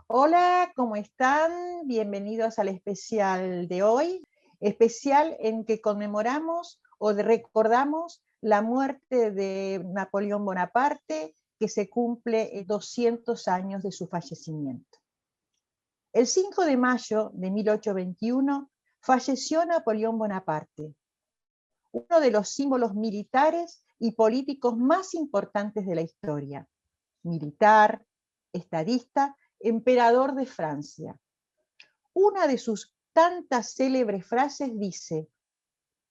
Hola, ¿cómo están? Bienvenidos al especial de hoy, especial en que conmemoramos recordamos la muerte de Napoleón Bonaparte, que se cumple 200 años de su fallecimiento. El 5 de mayo de 1821 falleció Napoleón Bonaparte, uno de los símbolos militares y políticos más importantes de la historia. Militar, estadista, emperador de Francia. Una de sus tantas célebres frases dice: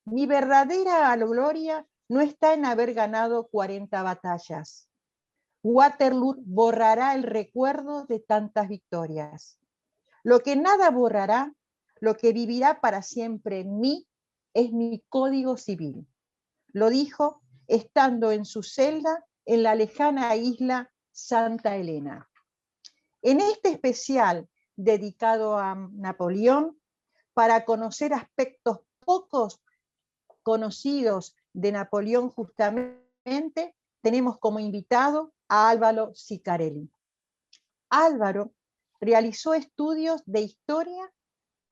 mi verdadera gloria no está en haber ganado 40 batallas. Waterloo borrará el recuerdo de tantas victorias. Lo que nada borrará, lo que vivirá para siempre en mí, es mi código civil. Lo dijo estando en su celda en la lejana isla Santa Elena. En este especial dedicado a Napoleón, para conocer aspectos pocos conocidos de Napoleón justamente, tenemos como invitado a Álvaro Ciccarelli. Álvaro realizó estudios de historia,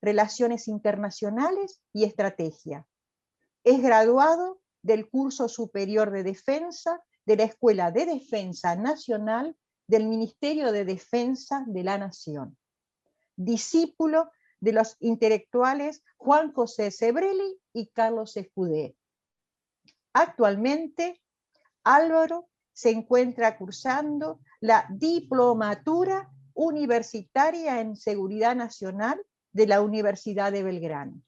relaciones internacionales y estrategia. Es graduado del curso superior de defensa de la Escuela de Defensa Nacional del Ministerio de Defensa de la Nación. Discípulo de los intelectuales Juan José Sebrelli y Carlos Escudé. Actualmente, Álvaro se encuentra cursando la Diplomatura Universitaria en Seguridad Nacional de la Universidad de Belgrano.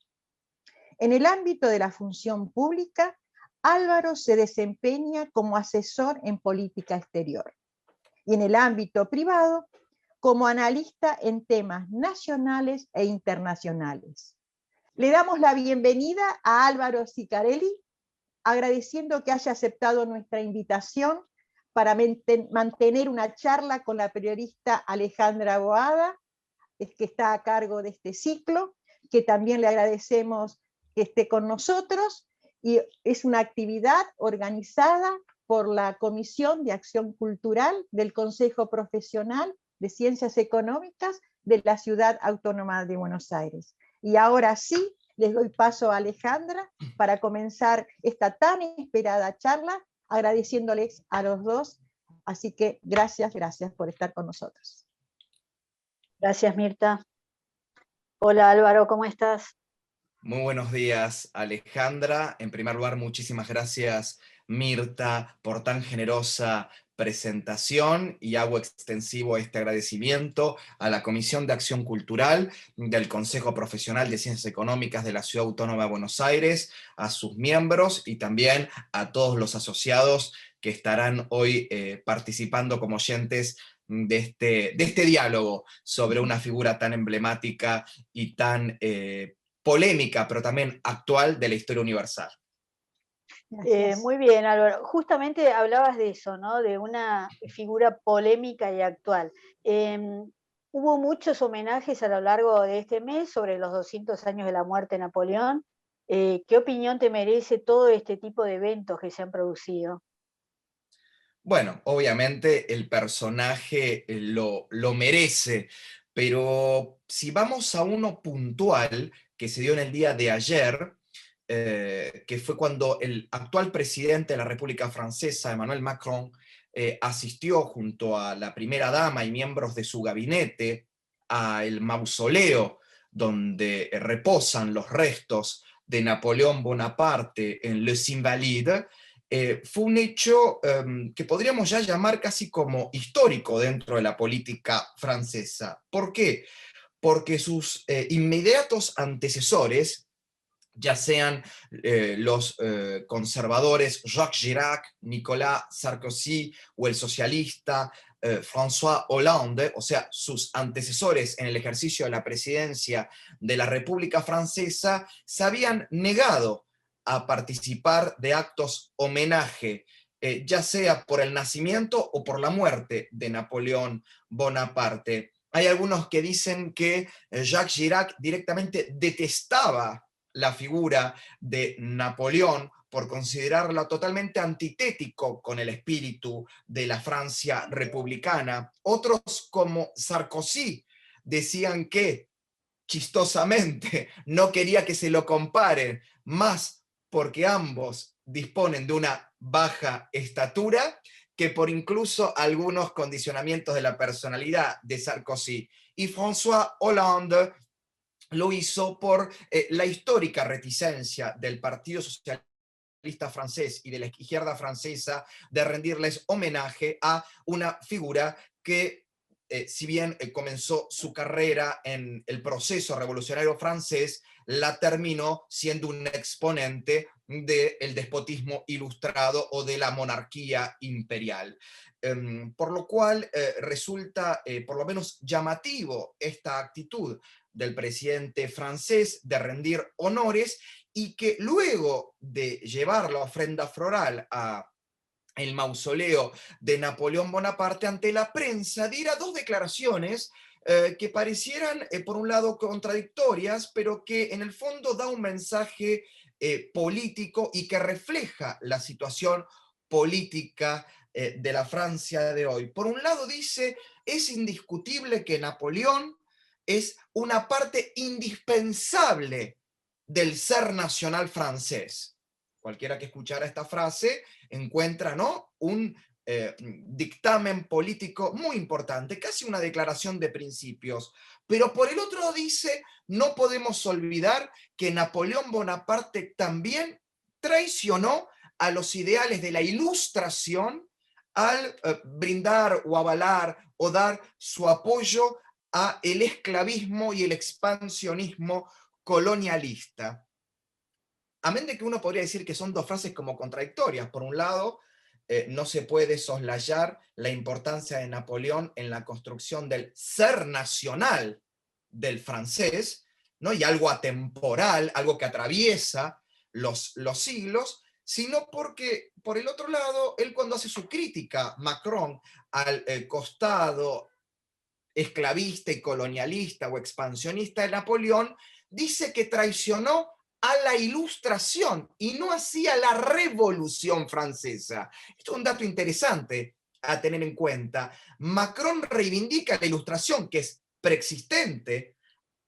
En el ámbito de la función pública, Álvaro se desempeña como asesor en política exterior y en el ámbito privado como analista en temas nacionales e internacionales. Le damos la bienvenida a Álvaro Ciccarelli, agradeciendo que haya aceptado nuestra invitación para mantener una charla con la periodista Alejandra Boada, que está a cargo de este ciclo, que también le agradecemos que esté con nosotros, y es una actividad organizada por la Comisión de Acción Cultural del Consejo Profesional de Ciencias Económicas de la Ciudad Autónoma de Buenos Aires. Y ahora sí, les doy paso a Alejandra para comenzar esta tan esperada charla, agradeciéndoles a los dos. Así que gracias por estar con nosotros. Gracias, Mirta. Hola, Álvaro, ¿cómo estás? Muy buenos días, Alejandra. En primer lugar, muchísimas gracias, Mirta, por tan generosa presentación, y hago extensivo este agradecimiento a la Comisión de Acción Cultural del Consejo Profesional de Ciencias Económicas de la Ciudad Autónoma de Buenos Aires, a sus miembros y también a todos los asociados que estarán hoy participando como oyentes de este diálogo sobre una figura tan emblemática y tan polémica, pero también actual de la historia universal. Muy bien, Álvaro. Justamente hablabas de eso, ¿no? De una figura polémica y actual. Hubo muchos homenajes a lo largo de este mes sobre los 200 años de la muerte de Napoleón. ¿Qué opinión te merece todo este tipo de eventos que se han producido? Bueno, obviamente el personaje lo merece, pero si vamos a uno puntual que se dio en el día de ayer, que fue cuando el actual presidente de la República Francesa, Emmanuel Macron, asistió junto a la primera dama y miembros de su gabinete al mausoleo donde reposan los restos de Napoleón Bonaparte en Les Invalides. Fue un hecho que podríamos ya llamar casi como histórico dentro de la política francesa. ¿Por qué? Porque sus inmediatos antecesores, ya sean los conservadores Jacques Chirac, Nicolas Sarkozy, o el socialista François Hollande, o sea, sus antecesores en el ejercicio de la presidencia de la República Francesa, se habían negado a participar de actos homenaje, ya sea por el nacimiento o por la muerte de Napoleón Bonaparte. Hay algunos que dicen que Jacques Chirac directamente detestaba la figura de Napoleón por considerarla totalmente antitético con el espíritu de la Francia republicana. Otros, como Sarkozy, decían que, chistosamente, no quería que se lo comparen, más porque ambos disponen de una baja estatura que por incluso algunos condicionamientos de la personalidad de Sarkozy. Y François Hollande lo hizo por la histórica reticencia del Partido Socialista francés y de la izquierda francesa de rendirles homenaje a una figura que, si bien comenzó su carrera en el proceso revolucionario francés, la terminó siendo un exponente del despotismo ilustrado o de la monarquía imperial. Por lo cual resulta por lo menos llamativo esta actitud del presidente francés de rendir honores y que luego de llevar la ofrenda floral a el mausoleo de Napoleón Bonaparte, ante la prensa diera dos declaraciones que parecieran, por un lado, contradictorias, pero que en el fondo da un mensaje político y que refleja la situación política de la Francia de hoy. Por un lado dice, es indiscutible que Napoleón es una parte indispensable del ser nacional francés. Cualquiera que escuchara esta frase encuentra, ¿no?, un dictamen político muy importante, casi una declaración de principios. Pero por el otro lado dice, no podemos olvidar que Napoleón Bonaparte también traicionó a los ideales de la Ilustración al brindar o avalar o dar su apoyo a el esclavismo y el expansionismo colonialista. Amén de que uno podría decir que son dos frases como contradictorias. Por un lado, no se puede soslayar la importancia de Napoleón en la construcción del ser nacional del francés, ¿no? Y algo atemporal, algo que atraviesa los siglos, sino porque, por el otro lado, él cuando hace su crítica, Macron, al costado esclavista y colonialista o expansionista de Napoleón, dice que traicionó a la Ilustración y no hacía la Revolución Francesa. Esto es un dato interesante a tener en cuenta. Macron reivindica la Ilustración, que es preexistente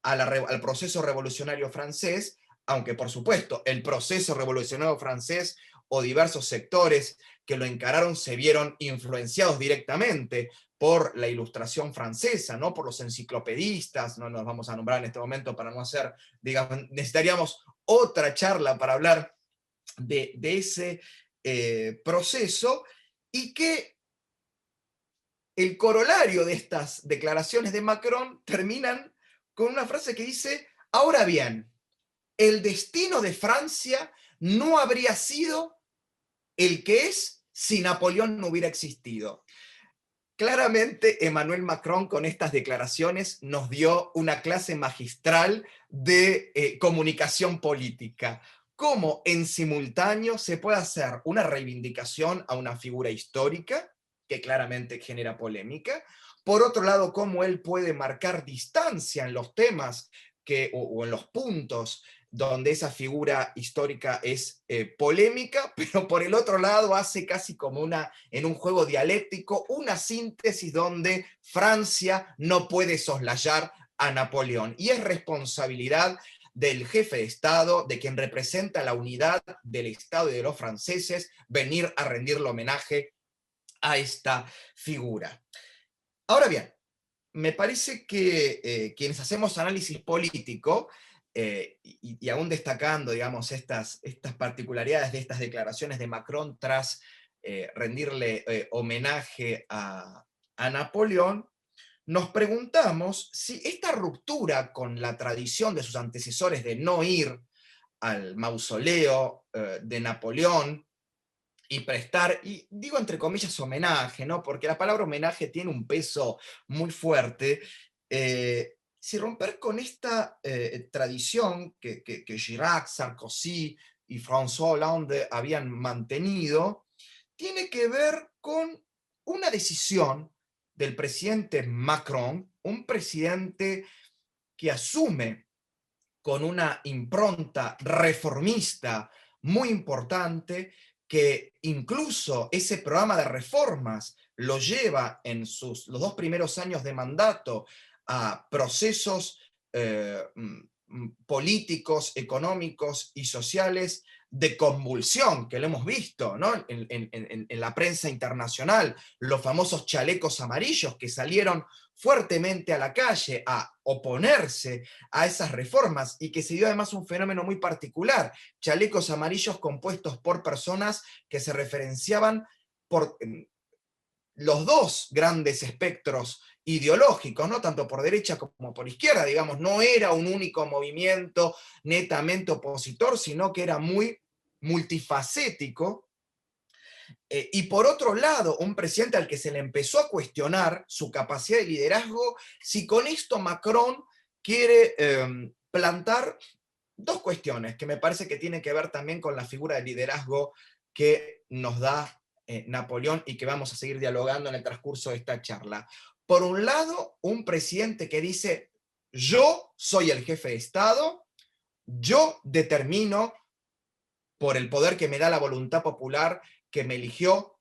al proceso revolucionario francés, aunque por supuesto el proceso revolucionario francés o diversos sectores que lo encararon se vieron influenciados directamente por la Ilustración francesa, ¿no?, por los enciclopedistas. No nos vamos a nombrar en este momento para no hacer, digamos, necesitaríamos otra charla para hablar de ese proceso, y que el corolario de estas declaraciones de Macron terminan con una frase que dice, ahora bien, el destino de Francia no habría sido el que es si Napoleón no hubiera existido. Claramente, Emmanuel Macron con estas declaraciones nos dio una clase magistral de comunicación política. Cómo en simultáneo se puede hacer una reivindicación a una figura histórica, que claramente genera polémica. Por otro lado, cómo él puede marcar distancia en los temas o en los puntos donde esa figura histórica es polémica, pero por el otro lado hace casi como en un juego dialéctico, una síntesis donde Francia no puede soslayar a Napoleón. Y es responsabilidad del jefe de Estado, de quien representa la unidad del Estado y de los franceses, venir a rendirle homenaje a esta figura. Ahora bien, me parece que quienes hacemos análisis político, y aún destacando, digamos, estas particularidades de estas declaraciones de Macron tras rendirle homenaje a Napoleón, nos preguntamos si esta ruptura con la tradición de sus antecesores de no ir al mausoleo de Napoleón y prestar, y digo entre comillas homenaje, ¿no?, porque la palabra homenaje tiene un peso muy fuerte, si romper con esta tradición que Chirac, Sarkozy y François Hollande habían mantenido, tiene que ver con una decisión del presidente Macron, un presidente que asume con una impronta reformista muy importante, que incluso ese programa de reformas lo lleva en los 2 primeros años de mandato a procesos políticos, económicos y sociales de convulsión, que lo hemos visto, ¿no? En la prensa internacional, los famosos chalecos amarillos que salieron fuertemente a la calle a oponerse a esas reformas, y que se dio además un fenómeno muy particular: chalecos amarillos compuestos por personas que se referenciaban por los dos grandes espectros ideológicos, ¿no? Tanto por derecha como por izquierda, digamos. No era un único movimiento netamente opositor, sino que era muy multifacético. Y por otro lado, un presidente al que se le empezó a cuestionar su capacidad de liderazgo, si con esto Macron quiere plantar 2 cuestiones que me parece que tienen que ver también con la figura de liderazgo que nos da Napoleón, y que vamos a seguir dialogando en el transcurso de esta charla. Por un lado, un presidente que dice: yo soy el jefe de Estado, yo determino, por el poder que me da la voluntad popular que me eligió,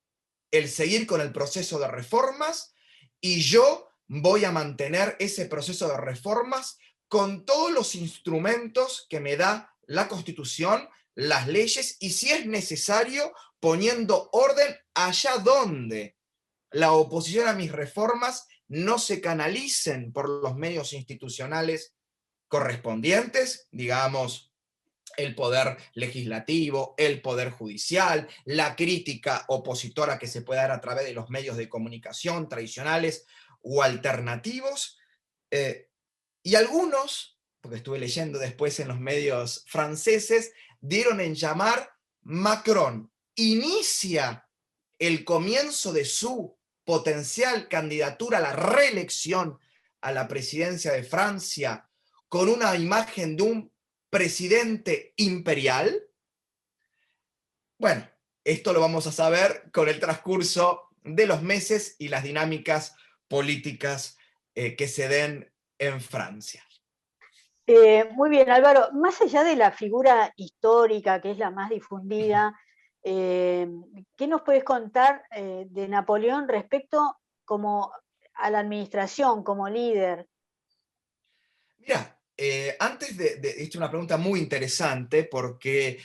el seguir con el proceso de reformas, y yo voy a mantener ese proceso de reformas con todos los instrumentos que me da la Constitución, las leyes, y si es necesario, poniendo orden allá donde la oposición a mis reformas no se canalicen por los medios institucionales correspondientes, digamos, el poder legislativo, el poder judicial, la crítica opositora que se puede dar a través de los medios de comunicación tradicionales o alternativos. Y algunos, porque estuve leyendo después en los medios franceses, dieron en llamar: Macron inicia el comienzo de su potencial candidatura a la reelección a la presidencia de Francia con una imagen de un presidente imperial. Bueno, esto lo vamos a saber con el transcurso de los meses y las dinámicas políticas que se den en Francia. Muy bien, Álvaro. Más allá de la figura histórica, que es la más difundida, ¿qué nos puedes contar de Napoleón respecto como a la administración, como líder? Mira, antes de esta es una pregunta muy interesante, porque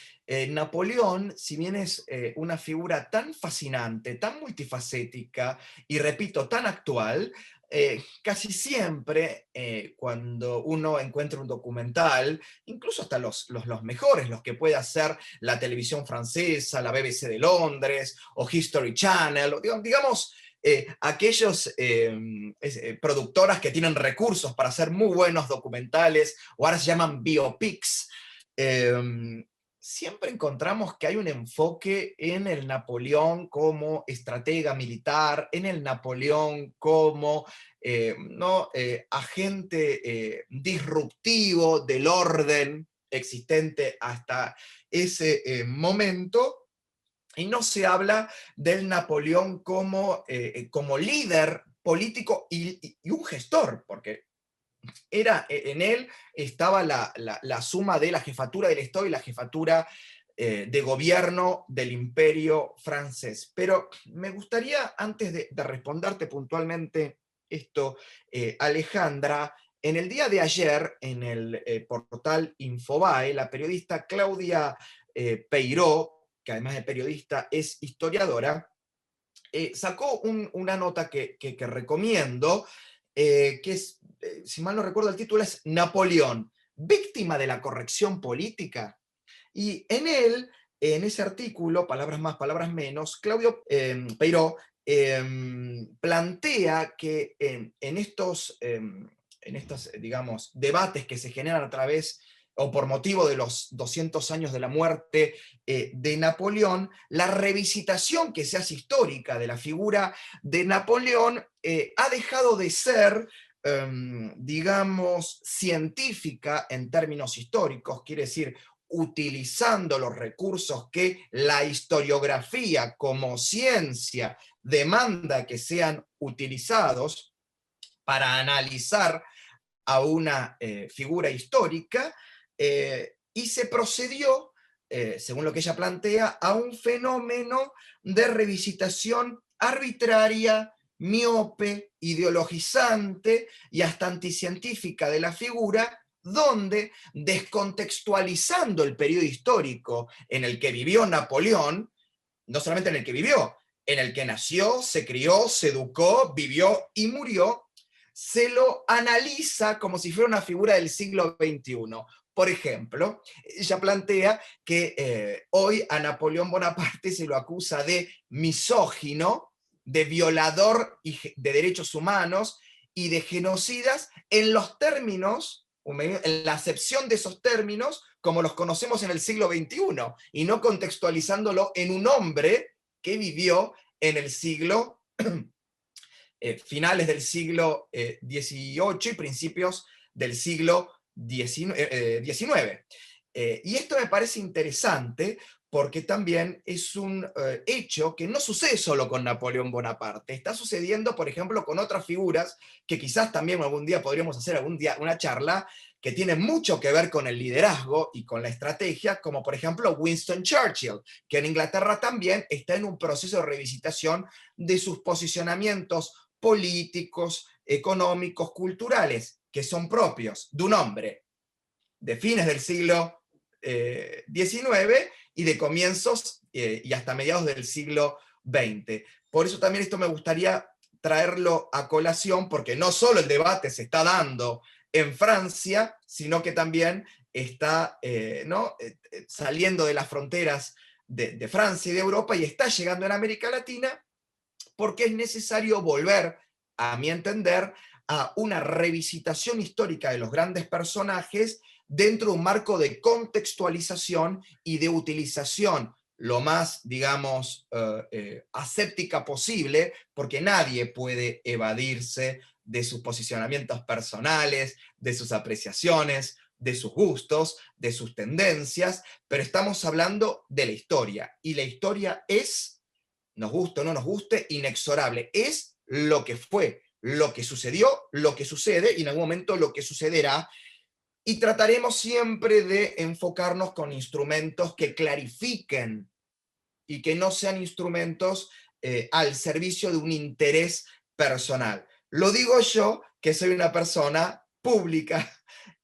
Napoleón, si bien es una figura tan fascinante, tan multifacética y, repito, tan actual, casi siempre cuando uno encuentra un documental, incluso hasta los mejores, los que puede hacer la televisión francesa, la BBC de Londres o History Channel, digamos, aquellos productoras que tienen recursos para hacer muy buenos documentales, o ahora se llaman biopics, siempre encontramos que hay un enfoque en el Napoleón como estratega militar, en el Napoleón como agente disruptivo del orden existente hasta ese momento. Y no se habla del Napoleón como líder político y un gestor, porque en él estaba la suma de la jefatura del Estado y la jefatura de gobierno del Imperio francés. Pero me gustaría, antes de responderte puntualmente esto, Alejandra, en el día de ayer, en el portal Infobae, la periodista Claudia Peiró, que además de periodista es historiadora, sacó una nota que recomiendo, que es, si mal no recuerdo el título, es Napoleón, víctima de la corrección política. Y en ese artículo, palabras más, palabras menos, Claudio Peiró plantea que en estos, digamos, debates que se generan a través o por motivo de los 200 años de la muerte de Napoleón, la revisitación que se hace histórica de la figura de Napoleón ha dejado de ser, digamos, científica en términos históricos, quiere decir, utilizando los recursos que la historiografía como ciencia demanda que sean utilizados para analizar a una figura histórica, y se procedió, según lo que ella plantea, a un fenómeno de revisitación arbitraria, miope, ideologizante y hasta anticientífica de la figura, donde, descontextualizando el periodo histórico en el que vivió Napoleón, no solamente en el que vivió, en el que nació, se crió, se educó, vivió y murió, se lo analiza como si fuera una figura del siglo XXI. Por ejemplo, ella plantea que hoy a Napoleón Bonaparte se lo acusa de misógino, de violador de derechos humanos y de genocidas en los términos, en la acepción de esos términos, como los conocemos en el siglo XXI, y no contextualizándolo en un hombre que vivió en el siglo, finales del siglo XVIII y principios del siglo XIX. Y esto me parece interesante porque también es un hecho que no sucede solo con Napoleón Bonaparte, está sucediendo, por ejemplo, con otras figuras que quizás también algún día podríamos hacer una charla que tiene mucho que ver con el liderazgo y con la estrategia, como por ejemplo Winston Churchill, que en Inglaterra también está en un proceso de revisitación de sus posicionamientos políticos, económicos, culturales, que son propios de un hombre de fines del siglo XIX y de comienzos y hasta mediados del siglo XX. Por eso también esto me gustaría traerlo a colación, porque no solo el debate se está dando en Francia, sino que también está saliendo de las fronteras de Francia y de Europa y está llegando en América Latina, porque es necesario volver, a mi entender, a una revisitación histórica de los grandes personajes dentro de un marco de contextualización y de utilización lo más, digamos, aséptica posible, porque nadie puede evadirse de sus posicionamientos personales, de sus apreciaciones, de sus gustos, de sus tendencias, pero estamos hablando de la historia, y la historia es, nos guste o no nos guste, inexorable, es lo que fue, lo que sucedió, lo que sucede, y en algún momento lo que sucederá, y trataremos siempre de enfocarnos con instrumentos que clarifiquen y que no sean instrumentos al servicio de un interés personal. Lo digo yo, que soy una persona pública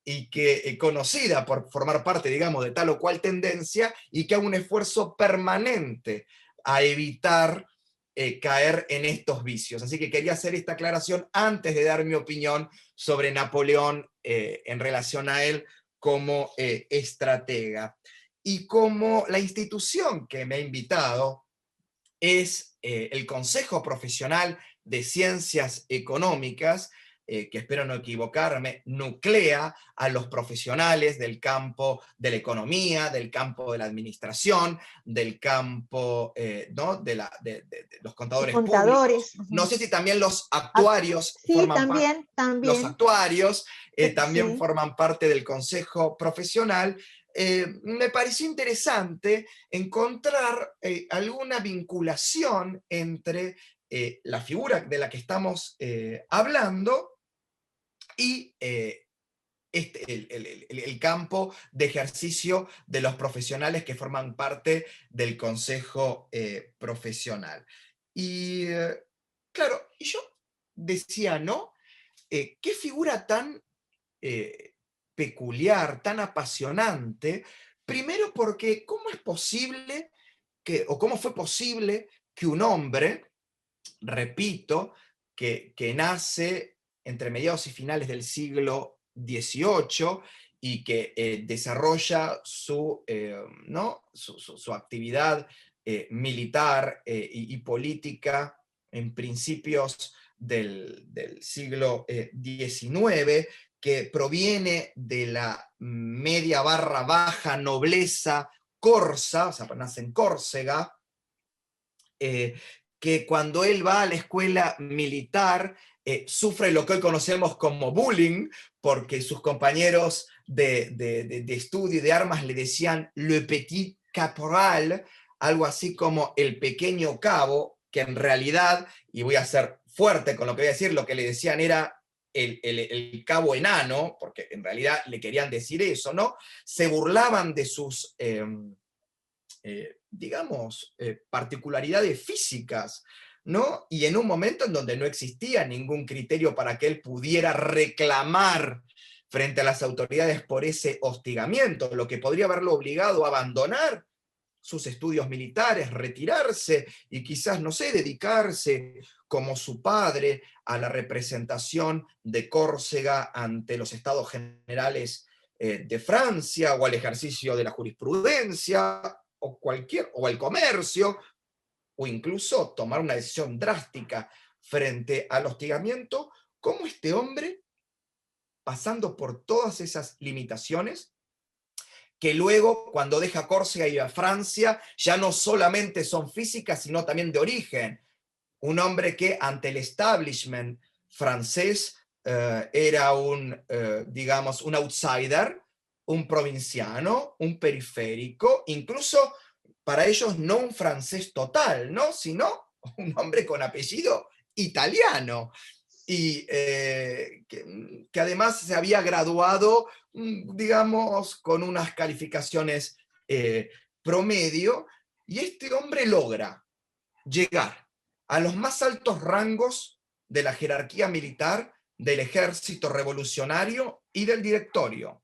y que conocida por formar parte, digamos, de tal o cual tendencia, y que hago un esfuerzo permanente a evitar caer en estos vicios. Así que quería hacer esta aclaración antes de dar mi opinión sobre Napoleón en relación a él como estratega. Y como la institución que me ha invitado es el Consejo Profesional de Ciencias Económicas, que espero no equivocarme, nuclea a los profesionales del campo de la economía, del campo de la administración, del campo ¿no? de los contadores públicos. No sé si también los actuarios forman parte. Los actuarios también sí, forman parte del Consejo Profesional. Me pareció interesante encontrar alguna vinculación entre la figura de la que estamos hablando y el campo de ejercicio de los profesionales que forman parte del Consejo Profesional. Y claro, y yo decía, ¿no? ¿Qué figura tan peculiar, tan apasionante? Primero porque ¿cómo es posible o cómo fue posible que un hombre, repito, que nace entre mediados y finales del siglo XVIII y que desarrolla su actividad militar y política en principios del siglo XIX, que proviene de la media barra baja nobleza corsa, o sea, nace en Córcega, que cuando él va a la escuela militar sufre lo que hoy conocemos como bullying, porque sus compañeros de estudio y de armas le decían le petit caporal, algo así como el pequeño cabo, que en realidad, y voy a ser fuerte con lo que voy a decir, lo que le decían era el cabo enano, porque en realidad le querían decir eso, ¿no? Se burlaban de sus, digamos, particularidades físicas, ¿no? Y en un momento en donde no existía ningún criterio para que él pudiera reclamar frente a las autoridades por ese hostigamiento, lo que podría haberlo obligado a abandonar sus estudios militares, retirarse y quizás, no sé, dedicarse como su padre a la representación de Córcega ante los Estados Generales de Francia, o al ejercicio de la jurisprudencia, o el comercio, o incluso tomar una decisión drástica frente al hostigamiento. ¿Cómo este hombre, pasando por todas esas limitaciones, que luego, cuando deja Córcega y va a Francia, ya no solamente son físicas, sino también de origen? Un hombre que ante el establishment francés era digamos, un outsider, un provinciano, un periférico, incluso para ellos no un francés total, ¿no? Sino un hombre con apellido italiano. Y que además se había graduado, digamos, con unas calificaciones promedio, y este hombre logra llegar a los más altos rangos de la jerarquía militar del ejército revolucionario y del directorio.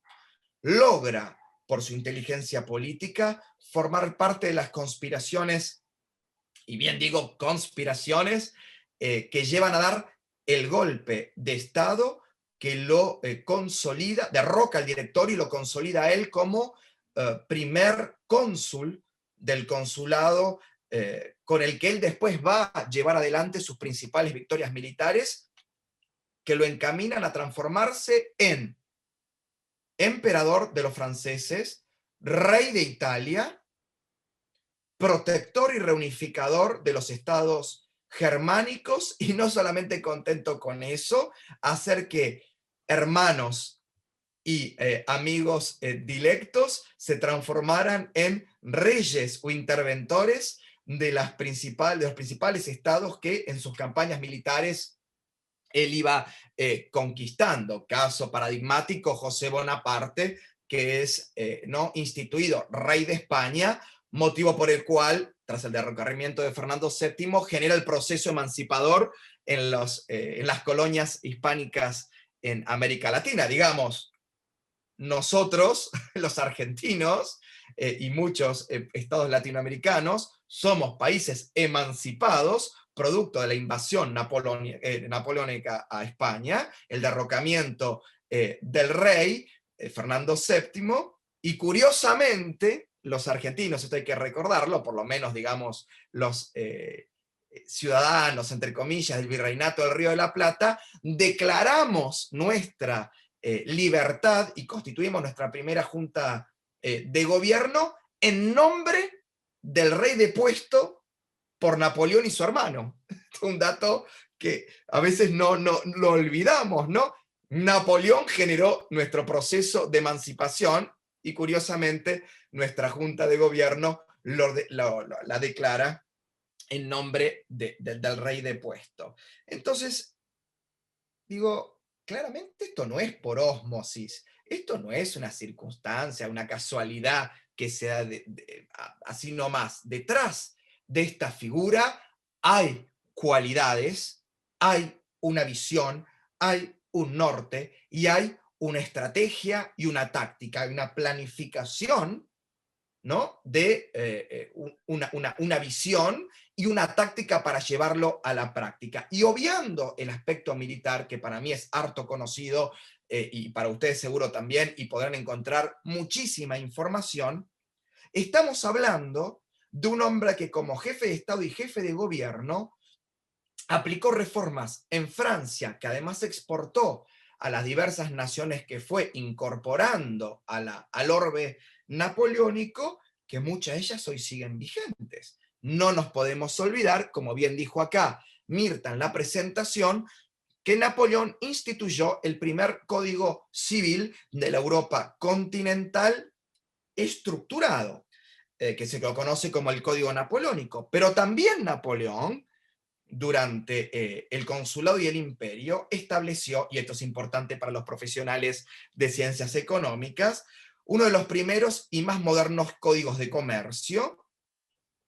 Logra, por su inteligencia política, formar parte de las conspiraciones, y bien digo conspiraciones, que llevan a dar el golpe de Estado que lo consolida, derroca al directorio y lo consolida a él como primer cónsul del consulado, con el que él después va a llevar adelante sus principales victorias militares, que lo encaminan a transformarse en emperador de los franceses, rey de Italia, protector y reunificador de los estados germánicos, y no solamente contento con eso, hacer que hermanos y amigos dilectos se transformaran en reyes o interventores de los principales estados que en sus campañas militares él iba conquistando. Caso paradigmático, José Bonaparte, que es ¿no? instituido rey de España, motivo por el cual, tras el derrocamiento de Fernando VII, genera el proceso emancipador en las colonias hispánicas en América Latina. Digamos, nosotros, los argentinos, y muchos estados latinoamericanos, somos países emancipados, producto de la invasión napoleónica a España, el derrocamiento del rey Fernando VII, y curiosamente, los argentinos, esto hay que recordarlo, por lo menos, digamos, los ciudadanos, entre comillas, del Virreinato del Río de la Plata, declaramos nuestra libertad y constituimos nuestra primera junta de gobierno en nombre del rey depuesto por Napoleón y su hermano. Un dato que a veces no lo olvidamos, ¿no? Napoleón generó nuestro proceso de emancipación, y curiosamente nuestra junta de gobierno la declara en nombre del rey depuesto. Entonces, digo, claramente esto no es por ósmosis, esto no es una circunstancia, una casualidad que se da así nomás. Detrás de esta figura hay cualidades, hay una visión, hay un norte, y hay una estrategia y una táctica, una planificación, ¿no? De una visión y una táctica para llevarlo a la práctica. Y obviando el aspecto militar, que para mí es harto conocido, y para ustedes seguro también, y podrán encontrar muchísima información, estamos hablando de un hombre que, como jefe de Estado y jefe de gobierno, aplicó reformas en Francia, que además exportó a las diversas naciones que fue incorporando al orbe napoleónico, que muchas de ellas hoy siguen vigentes. No nos podemos olvidar, como bien dijo acá Mirta en la presentación, que Napoleón instituyó el primer código civil de la Europa continental estructurado, que se lo conoce como el Código Napoleónico. Pero también Napoleón durante el consulado y el imperio, estableció, y esto es importante para los profesionales de ciencias económicas, uno de los primeros y más modernos códigos de comercio,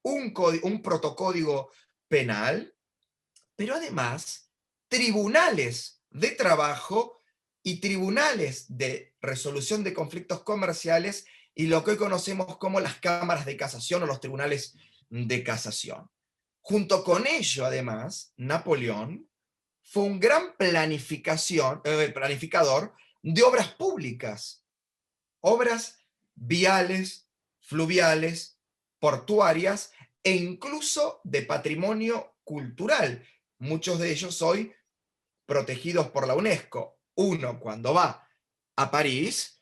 un protocódigo penal, pero además tribunales de trabajo y tribunales de resolución de conflictos comerciales y lo que hoy conocemos como las cámaras de casación o los tribunales de casación. Junto con ello, además, Napoleón fue un gran planificador de obras públicas, obras viales, fluviales, portuarias e incluso de patrimonio cultural, muchos de ellos hoy protegidos por la UNESCO. Uno, cuando va a París,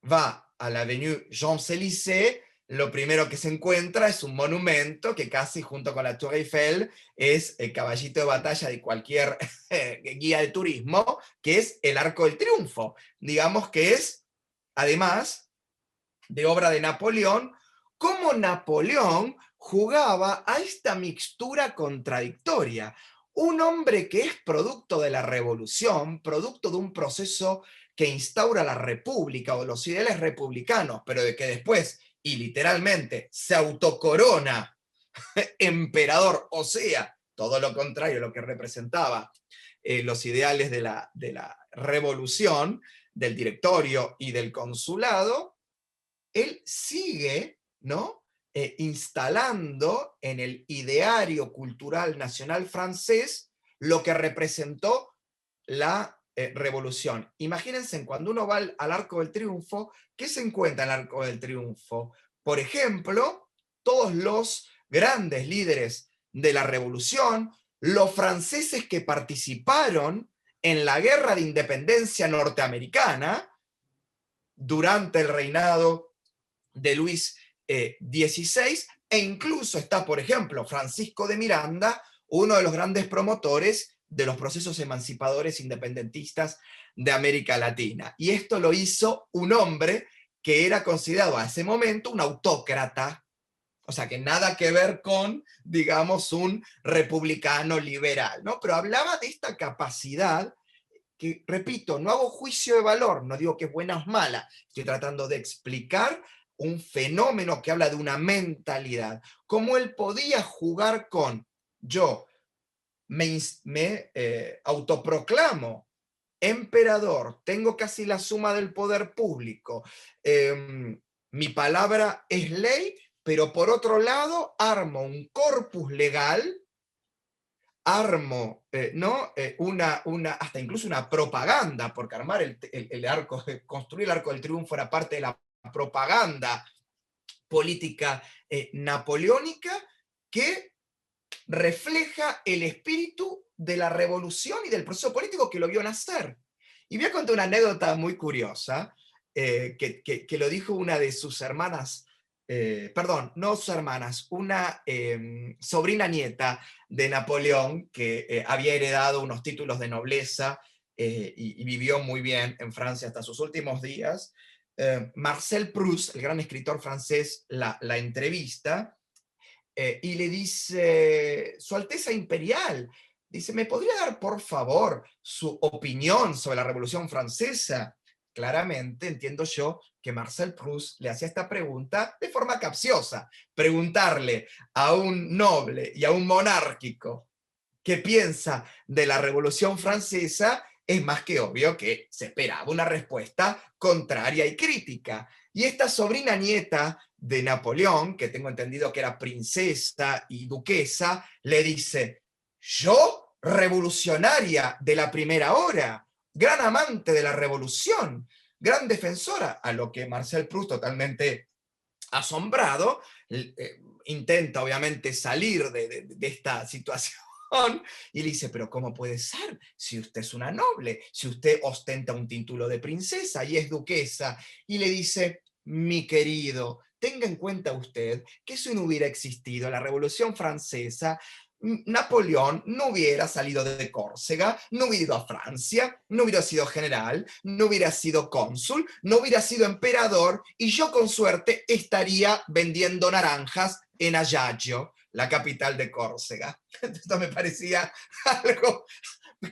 va a la Avenue Champs-Élysées, lo primero que se encuentra es un monumento que casi junto con la Tour Eiffel es el caballito de batalla de cualquier guía de turismo, que es el Arco del Triunfo. Digamos que es, además de obra de Napoleón, cómo Napoleón jugaba a esta mixtura contradictoria. Un hombre que es producto de la revolución, producto de un proceso que instaura la república o los ideales republicanos, pero de que después, y literalmente, se autocorona emperador, o sea, todo lo contrario, lo que representaba los ideales de la revolución, del directorio y del consulado, él sigue, ¿no?, instalando en el ideario cultural nacional francés lo que representó la revolución. Imagínense, cuando uno va al Arco del Triunfo, ¿qué se encuentra en el Arco del Triunfo? Por ejemplo, todos los grandes líderes de la revolución, los franceses que participaron en la guerra de independencia norteamericana durante el reinado de Luis XVI, e incluso está, por ejemplo, Francisco de Miranda, uno de los grandes promotores de los procesos emancipadores independentistas de América Latina. Y esto lo hizo un hombre que era considerado a ese momento un autócrata, o sea, que nada que ver con, digamos, un republicano liberal, ¿no? Pero hablaba de esta capacidad que, repito, no hago juicio de valor, no digo que es buena o mala, estoy tratando de explicar un fenómeno que habla de una mentalidad, cómo él podía jugar con, yo me autoproclamo emperador, tengo casi la suma del poder público, mi palabra es ley, pero por otro lado armo un corpus legal, armo hasta incluso una propaganda, porque armar el arco, construir el Arco del Triunfo era parte de la propaganda política napoleónica que refleja el espíritu de la revolución y del proceso político que lo vio nacer. Y voy a contar una anécdota muy curiosa, que lo dijo una de sus hermanas, perdón, no sus hermanas, una sobrina nieta de Napoleón que había heredado unos títulos de nobleza y vivió muy bien en Francia hasta sus últimos días. Marcel Proust, el gran escritor francés, la entrevista y le dice, Su Alteza Imperial, dice, ¿me podría dar por favor su opinión sobre la Revolución Francesa? Claramente entiendo yo que Marcel Proust le hacía esta pregunta de forma capciosa. Preguntarle a un noble y a un monárquico qué piensa de la Revolución Francesa es más que obvio que se esperaba una respuesta contraria y crítica. Y esta sobrina nieta de Napoleón, que tengo entendido que era princesa y duquesa, le dice, yo, revolucionaria de la primera hora, gran amante de la revolución, gran defensora, a lo que Marcel Proust, totalmente asombrado, intenta obviamente salir de esta situación, y le dice, pero ¿cómo puede ser? Si usted es una noble, si usted ostenta un título de princesa y es duquesa. Y le dice, mi querido, tenga en cuenta usted que si no hubiera existido la Revolución Francesa, Napoleón no hubiera salido de Córcega, no hubiera ido a Francia, no hubiera sido general, no hubiera sido cónsul, no hubiera sido emperador, y yo con suerte estaría vendiendo naranjas en Ajaccio. la capital de Córcega. Esto me parecía algo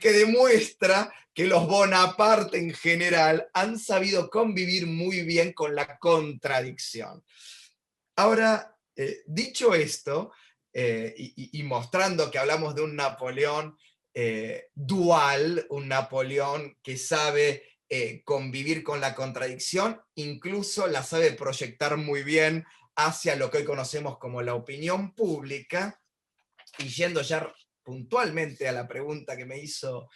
que demuestra que los Bonaparte en general han sabido convivir muy bien con la contradicción. Ahora, dicho esto, y mostrando que hablamos de un Napoleón dual, un Napoleón que sabe convivir con la contradicción, incluso la sabe proyectar muy bien hacia lo que hoy conocemos como la opinión pública, y yendo ya puntualmente a la pregunta que me hizo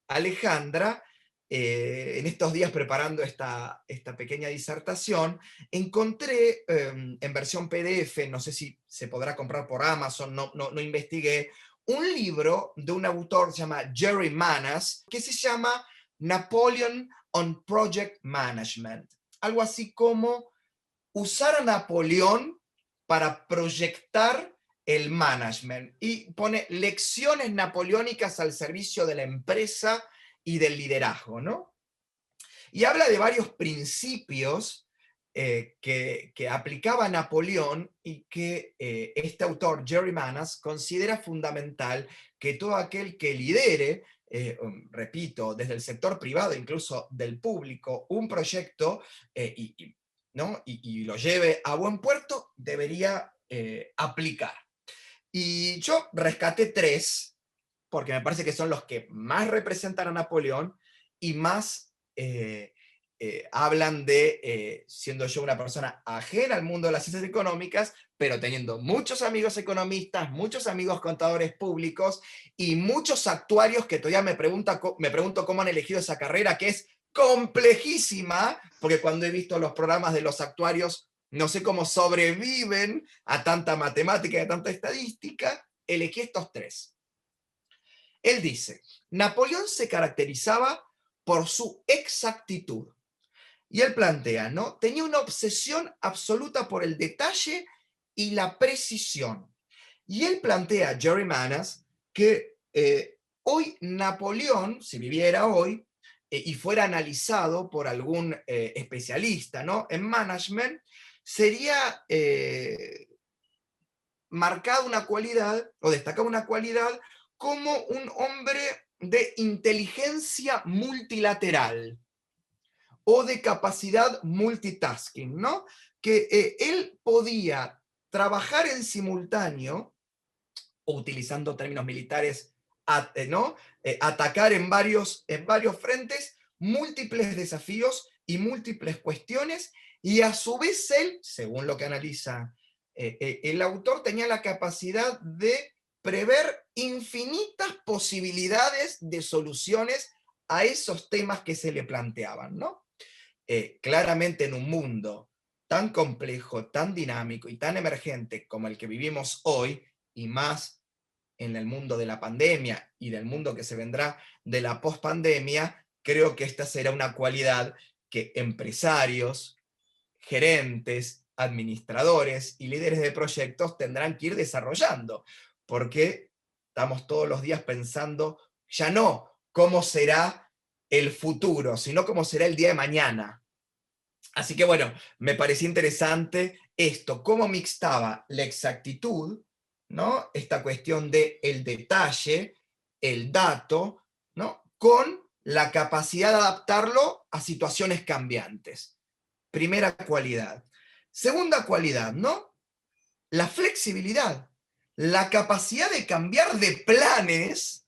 Alejandra, en estos días preparando esta pequeña disertación, encontré en versión PDF, no sé si se podrá comprar por Amazon, no investigué, un libro de un autor que se llama Jerry Manas, que se llama Napoleon on Project Management. Algo así como usar a Napoleón para proyectar el management. Y pone lecciones napoleónicas al servicio de la empresa y del liderazgo, ¿no? Y habla de varios principios que aplicaba Napoleón y que este autor, Jerry Manas, considera fundamental que todo aquel que lidere, repito, desde el sector privado, incluso del público, un proyecto ¿no? y lo lleve a buen puerto, debería aplicar. Y yo rescaté 3, porque me parece que son los que más representan a Napoleón y más hablan de, siendo yo una persona ajena al mundo de las ciencias económicas, pero teniendo muchos amigos economistas, muchos amigos contadores públicos y muchos actuarios que todavía me pregunto cómo han elegido esa carrera, que es complejísima, porque cuando he visto los programas de los actuarios, no sé cómo sobreviven a tanta matemática y a tanta estadística, elegí estos 3. Él dice, Napoleón se caracterizaba por su exactitud. Y él plantea, ¿no? Tenía una obsesión absoluta por el detalle y la precisión. Y él plantea, Jerry Manas, que hoy Napoleón, si viviera hoy, y fuera analizado por algún especialista, ¿no? en management, sería marcada una cualidad, o destacada una cualidad, como un hombre de inteligencia multilateral o de capacidad multitasking, ¿no? Que él podía trabajar en simultáneo, o utilizando términos militares, ¿no? Atacar en varios frentes, múltiples desafíos y múltiples cuestiones, y a su vez él, según lo que analiza el autor, tenía la capacidad de prever infinitas posibilidades de soluciones a esos temas que se le planteaban, ¿no? Claramente en un mundo tan complejo, tan dinámico y tan emergente como el que vivimos hoy, y más en el mundo de la pandemia y del mundo que se vendrá de la pospandemia, creo que esta será una cualidad que empresarios, gerentes, administradores y líderes de proyectos tendrán que ir desarrollando, porque estamos todos los días pensando ya no cómo será el futuro, sino cómo será el día de mañana. Así que bueno, me parecía interesante esto, cómo mixtaba la exactitud, ¿no? Esta cuestión del detalle, el dato, ¿no? Con la capacidad de adaptarlo a situaciones cambiantes. Primera cualidad. Segunda cualidad, ¿no? La flexibilidad, la capacidad de cambiar de planes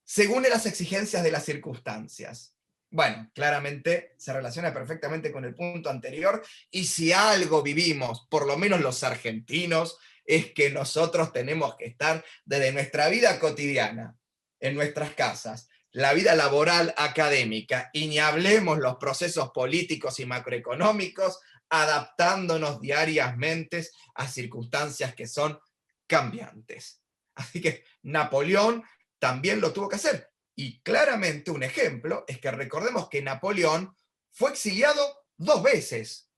según las exigencias de las circunstancias. Bueno, claramente se relaciona perfectamente con el punto anterior, y si algo vivimos, por lo menos los argentinos, es que nosotros tenemos que estar desde nuestra vida cotidiana, en nuestras casas, la vida laboral académica, y ni hablemos los procesos políticos y macroeconómicos, adaptándonos diariamente a circunstancias que son cambiantes. Así que Napoleón también lo tuvo que hacer. Y claramente un ejemplo es que recordemos que Napoleón fue exiliado 2 veces.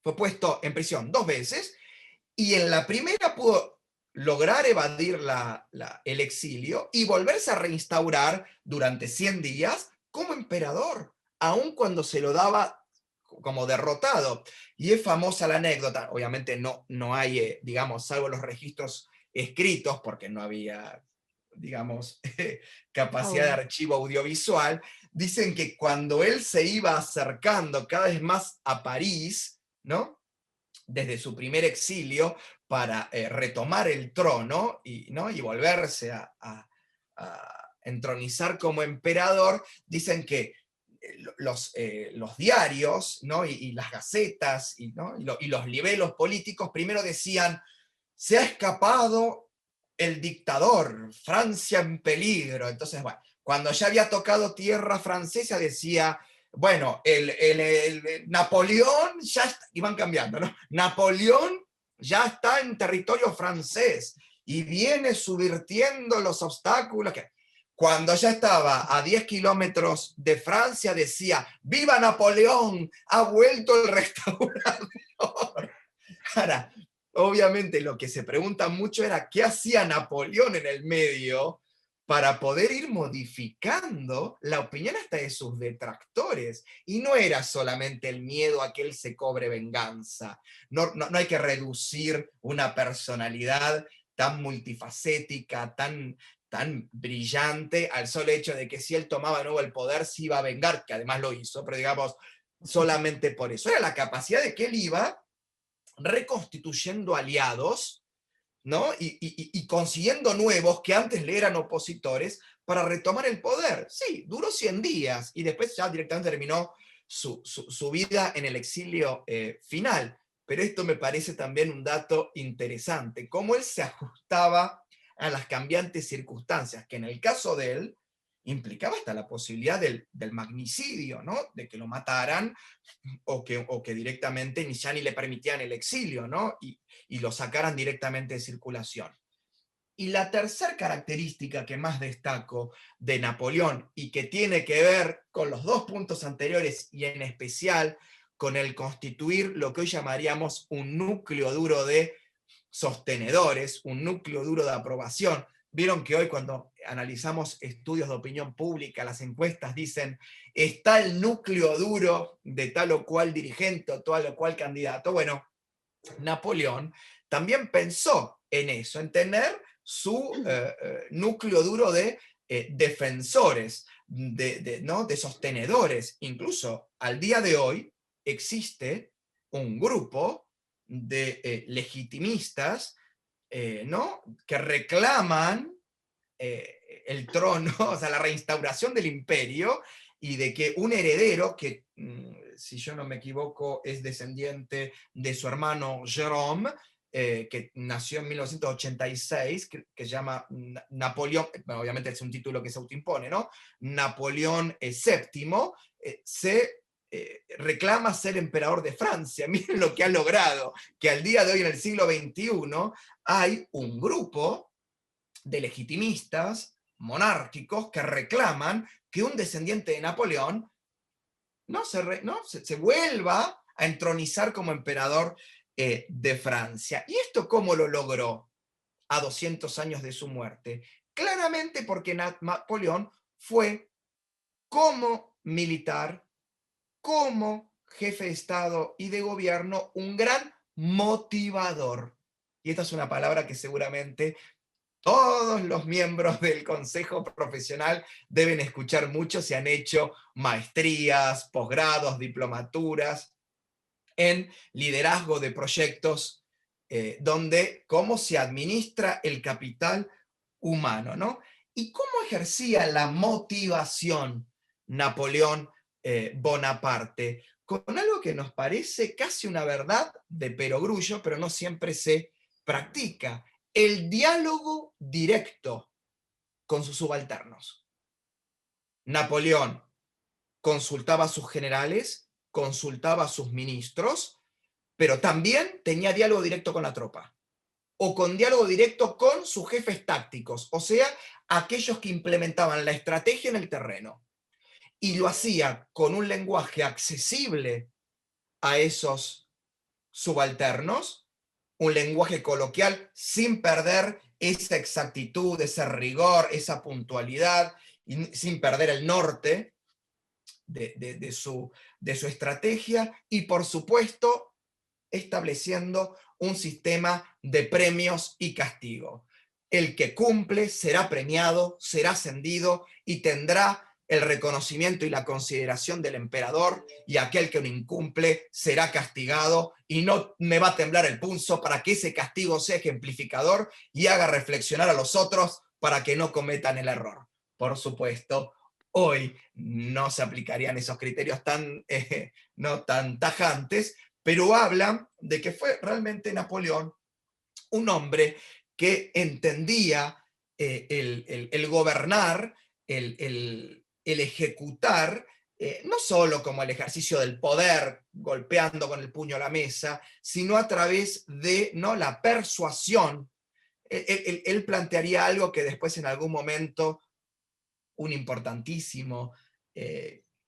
Fue puesto en prisión 2 veces, y en la primera pudo lograr evadir el exilio y volverse a reinstaurar durante 100 días como emperador, aun cuando se lo daba como derrotado. Y es famosa la anécdota, obviamente no hay, digamos, salvo los registros escritos, porque no había, digamos, capacidad de archivo audiovisual, dicen que cuando él se iba acercando cada vez más a París, ¿no?, desde su primer exilio, para retomar el trono ¿no?, y volverse a entronizar como emperador, dicen que los diarios, ¿no?, y las gacetas ¿no?, y los libelos políticos primero decían: se ha escapado el dictador, Francia en peligro. Entonces, bueno, cuando ya había tocado tierra francesa decía: bueno, el Napoleón ya está, y van cambiando, ¿no? Napoleón ya está en territorio francés y viene subvirtiendo los obstáculos. Cuando ya estaba a 10 kilómetros de Francia decía: ¡viva Napoleón! ¡Ha vuelto el restaurador! Ahora, obviamente lo que se pregunta mucho era qué hacía Napoleón en el medio para poder ir modificando la opinión hasta de sus detractores. Y no era solamente el miedo a que él se cobre venganza. No hay que reducir una personalidad tan multifacética, tan brillante, al solo hecho de que si él tomaba de nuevo el poder se iba a vengar, que además lo hizo, pero digamos, solamente por eso. Era la capacidad de que él iba reconstituyendo aliados, ¿no?, y consiguiendo nuevos que antes le eran opositores para retomar el poder. Sí, duró 100 días y después ya directamente terminó su vida en el exilio final. Pero esto me parece también un dato interesante, cómo él se ajustaba a las cambiantes circunstancias, que en el caso de él implicaba hasta la posibilidad del magnicidio, ¿no?, de que lo mataran, o que directamente ya ni le permitían el exilio, ¿no?, y lo sacaran directamente de circulación. Y la tercera característica que más destaco de Napoleón, y que tiene que ver con los dos puntos anteriores, y en especial con el constituir lo que hoy llamaríamos un núcleo duro de sostenedores, un núcleo duro de aprobación. Vieron que hoy, cuando analizamos estudios de opinión pública, las encuestas dicen: está el núcleo duro de tal o cual dirigente o tal o cual candidato. Bueno, Napoleón también pensó en eso, en tener su núcleo duro de defensores, ¿no?, de sostenedores. Incluso al día de hoy existe un grupo de legitimistas, ¿no?, que reclaman el trono, o sea, la reinstauración del imperio, y de que un heredero, que si yo no me equivoco es descendiente de su hermano Jérôme, que nació en 1986, que se llama Napoleón, bueno, obviamente es un título que se autoimpone, ¿no?, Napoleón VII, se reclama ser emperador de Francia. Miren lo que ha logrado, que al día de hoy, en el siglo XXI, hay un grupo de legitimistas monárquicos que reclaman que un descendiente de Napoleón se vuelva a entronizar como emperador de Francia. ¿Y esto cómo lo logró a 200 años de su muerte? Claramente porque Napoleón fue, como militar, como jefe de Estado y de gobierno, un gran motivador. Y esta es una palabra que seguramente todos los miembros del consejo profesional deben escuchar mucho si han hecho maestrías, posgrados, diplomaturas en liderazgo de proyectos, donde cómo se administra el capital humano, ¿no? Y cómo ejercía la motivación Napoleón Bonaparte, con algo que nos parece casi una verdad de perogrullo, pero no siempre se practica: el diálogo directo con sus subalternos. Napoleón consultaba a sus generales, consultaba a sus ministros, pero también tenía diálogo directo con la tropa, o con diálogo directo con sus jefes tácticos, o sea, aquellos que implementaban la estrategia en el terreno. Y lo hacía con un lenguaje accesible a esos subalternos, un lenguaje coloquial sin perder esa exactitud, ese rigor, esa puntualidad, y sin perder el norte, de su estrategia y, por supuesto, estableciendo un sistema de premios y castigo. El que cumple será premiado, será ascendido y tendrá el reconocimiento y la consideración del emperador, y aquel que no incumple será castigado, y no me va a temblar el pulso para que ese castigo sea ejemplificador y haga reflexionar a los otros para que no cometan el error. Por supuesto, hoy no se aplicarían esos criterios no tan tajantes, pero hablan de que fue realmente Napoleón un hombre que entendía el gobernar, el ejecutar, no solo como el ejercicio del poder, golpeando con el puño a la mesa, sino a través de, ¿no?, la persuasión. Él plantearía algo que después en algún momento un importantísimo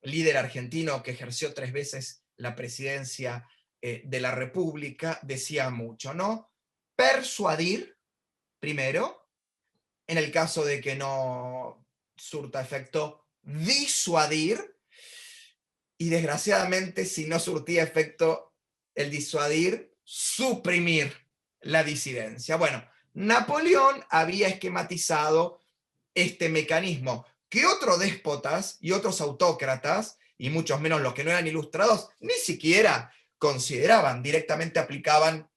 líder argentino que ejerció 3 veces la presidencia de la República decía mucho, ¿no? Persuadir, primero, en el caso de que no surta efecto, disuadir, y desgraciadamente, si no surtía efecto el disuadir, suprimir la disidencia. Bueno, Napoleón había esquematizado este mecanismo que otros déspotas y otros autócratas, y muchos menos los que no eran ilustrados, ni siquiera consideraban, directamente aplicaban,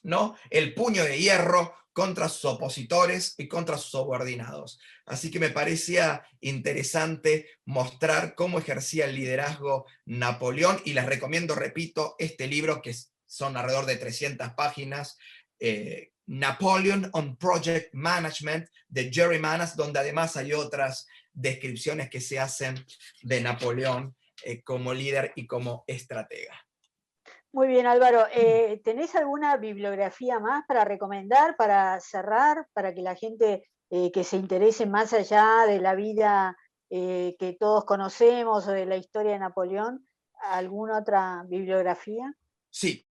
¿no?, el puño de hierro contra sus opositores y contra sus subordinados. Así que me parecía interesante mostrar cómo ejercía el liderazgo Napoleón, y les recomiendo, repito, este libro, que son alrededor de 300 páginas, Napoleon on Project Management, de Jerry Manas, donde además hay otras descripciones que se hacen de Napoleón como líder y como estratega. Muy bien, Álvaro. ¿Tenés alguna bibliografía más para recomendar, para cerrar, para que la gente que se interese más allá de la vida que todos conocemos o de la historia de Napoleón, alguna otra bibliografía? Sí.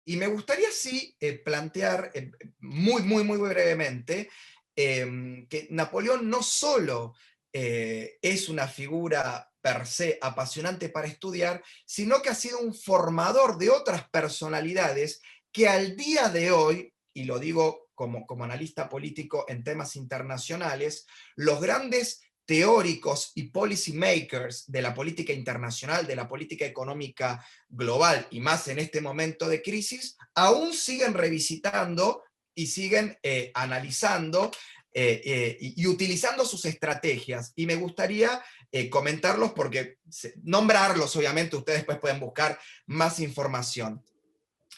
Y me gustaría sí plantear muy brevemente que Napoleón no solo es una figura per se apasionante para estudiar, sino que ha sido un formador de otras personalidades que al día de hoy, y lo digo como analista político en temas internacionales, los grandes teóricos y policy makers de la política internacional, de la política económica global, y más en este momento de crisis, aún siguen revisitando y siguen analizando y utilizando sus estrategias. Y me gustaría comentarlos porque, nombrarlos obviamente, ustedes después pueden buscar más información.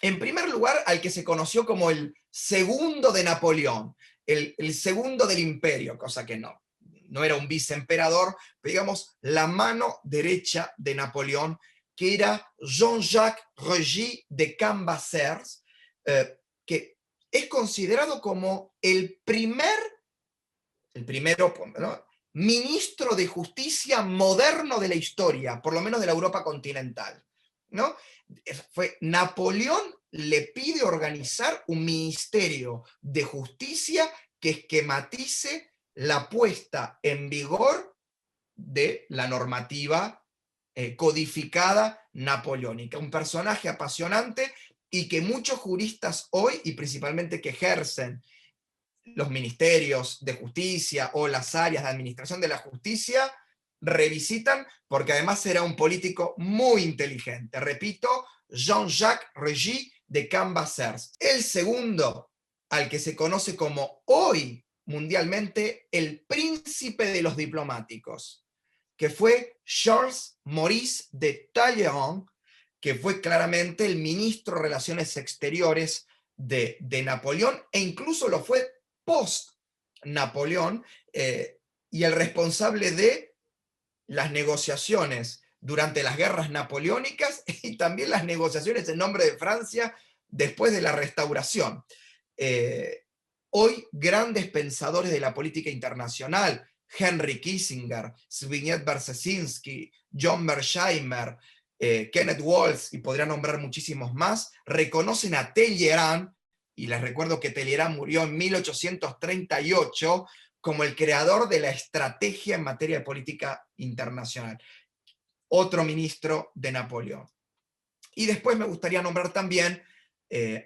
En primer lugar, al que se conoció como el segundo de Napoleón, el segundo del imperio, cosa que no era un viceemperador, pero digamos la mano derecha de Napoleón, que era Jean-Jacques Regis de Cambacérès, que es considerado como el primero, ¿no?, ministro de justicia moderno de la historia, por lo menos de la Europa continental, ¿no? Fue Napoleón le pide organizar un ministerio de justicia que esquematice la puesta en vigor de la normativa codificada napoleónica. Un personaje apasionante y que muchos juristas hoy, y principalmente que ejercen los ministerios de justicia o las áreas de administración de la justicia, revisitan, porque además era un político muy inteligente. Repito, Jean-Jacques Regis de Cambacérès. El segundo, al que se conoce como hoy mundialmente el príncipe de los diplomáticos, que fue Charles Maurice de Talleyrand, que fue claramente el ministro de Relaciones Exteriores de Napoleón, e incluso lo fue post-Napoleón, y el responsable de las negociaciones durante las guerras napoleónicas y también las negociaciones en nombre de Francia después de la Restauración. Hoy grandes pensadores de la política internacional, Henry Kissinger, Zbigniew Brzezinski, John Mearsheimer, Kenneth Waltz, y podría nombrar muchísimos más, reconocen a Talleyrand y les recuerdo que Talleyrand murió en 1838, como el creador de la estrategia en materia de política internacional, otro ministro de Napoleón. Y después me gustaría nombrar también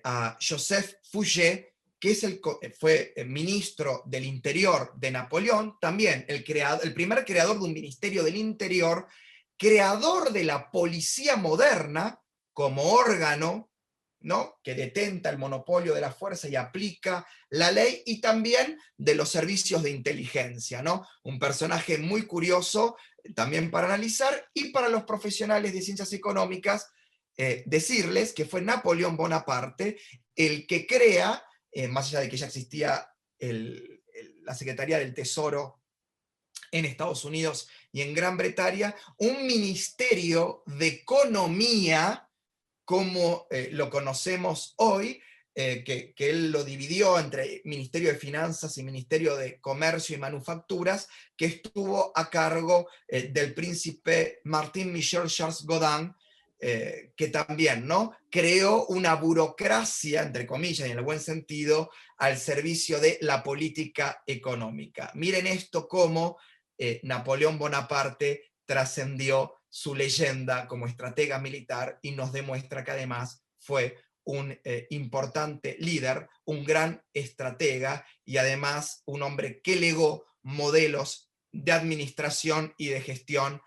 a Joseph Fouché, que fue ministro del Interior de Napoleón, también el primer creador de un ministerio del Interior, creador de la policía moderna como órgano, ¿no?, que detenta el monopolio de la fuerza y aplica la ley, y también de los servicios de inteligencia, ¿no? Un personaje muy curioso también para analizar, y para los profesionales de ciencias económicas, decirles que fue Napoleón Bonaparte el que crea, más allá de que ya existía la Secretaría del Tesoro en Estados Unidos y en Gran Bretaña, un ministerio de economía como lo conocemos hoy, que él lo dividió entre Ministerio de Finanzas y Ministerio de Comercio y Manufacturas, que estuvo a cargo del príncipe Martin Michel Charles Godin, que también, ¿no?, creó una burocracia, entre comillas, y en el buen sentido, al servicio de la política económica. Miren esto cómo Napoleón Bonaparte trascendió su leyenda como estratega militar y nos demuestra que además fue un importante líder, un gran estratega y además un hombre que legó modelos de administración y de gestión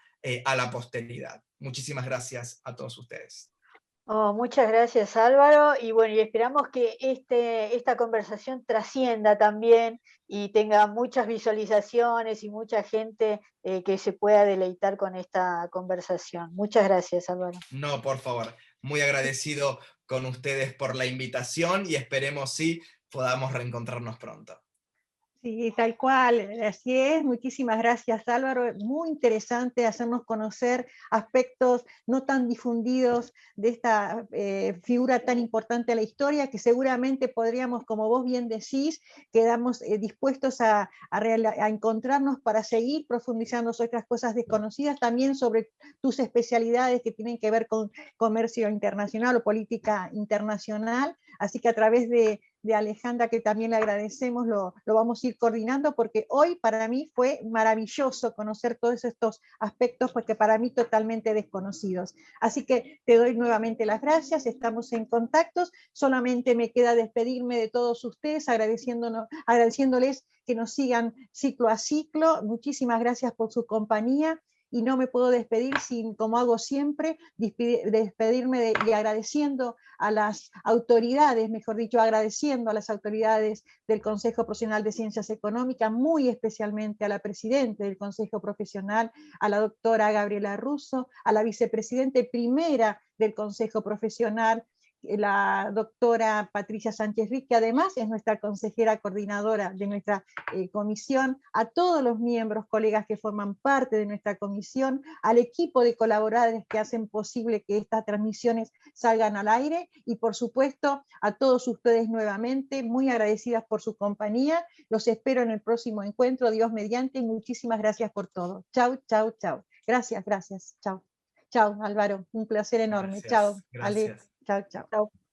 a la posteridad. Muchísimas gracias a todos ustedes. Oh, muchas gracias, Álvaro, y bueno, y esperamos que esta conversación trascienda también y tenga muchas visualizaciones y mucha gente que se pueda deleitar con esta conversación. Muchas gracias, Álvaro. No, por favor, muy agradecido con ustedes por la invitación y esperemos sí podamos reencontrarnos pronto. Sí, tal cual, así es. Muchísimas gracias, Álvaro. Muy interesante hacernos conocer aspectos no tan difundidos de esta figura tan importante de la historia, que seguramente podríamos, como vos bien decís, quedamos dispuestos a encontrarnos para seguir profundizando sobre otras cosas desconocidas, también sobre tus especialidades que tienen que ver con comercio internacional o política internacional. Así que a través de Alejandra, que también le agradecemos, lo vamos a ir coordinando, porque hoy para mí fue maravilloso conocer todos estos aspectos, porque para mí totalmente desconocidos. Así que te doy nuevamente las gracias, estamos en contactos, solamente me queda despedirme de todos ustedes, agradeciéndoles que nos sigan ciclo a ciclo. Muchísimas gracias por su compañía, y no me puedo despedir sin, como hago siempre, despedirme y agradeciendo a las autoridades, mejor dicho, agradeciendo a las autoridades del Consejo Profesional de Ciencias Económicas, muy especialmente a la presidenta del Consejo Profesional, a la doctora Gabriela Russo, a la vicepresidenta primera del Consejo Profesional, la doctora Patricia Sánchez Riz, que además es nuestra consejera coordinadora de nuestra comisión, a todos los miembros, colegas que forman parte de nuestra comisión, al equipo de colaboradores que hacen posible que estas transmisiones salgan al aire, y por supuesto a todos ustedes nuevamente, muy agradecidas por su compañía. Los espero en el próximo encuentro, Dios mediante, y muchísimas gracias por todo. Chau, chau, chau. Gracias, gracias. Chau. Chau, Álvaro, un placer enorme. Gracias, Chau, Ale. gracias. Chau, chau. Chao.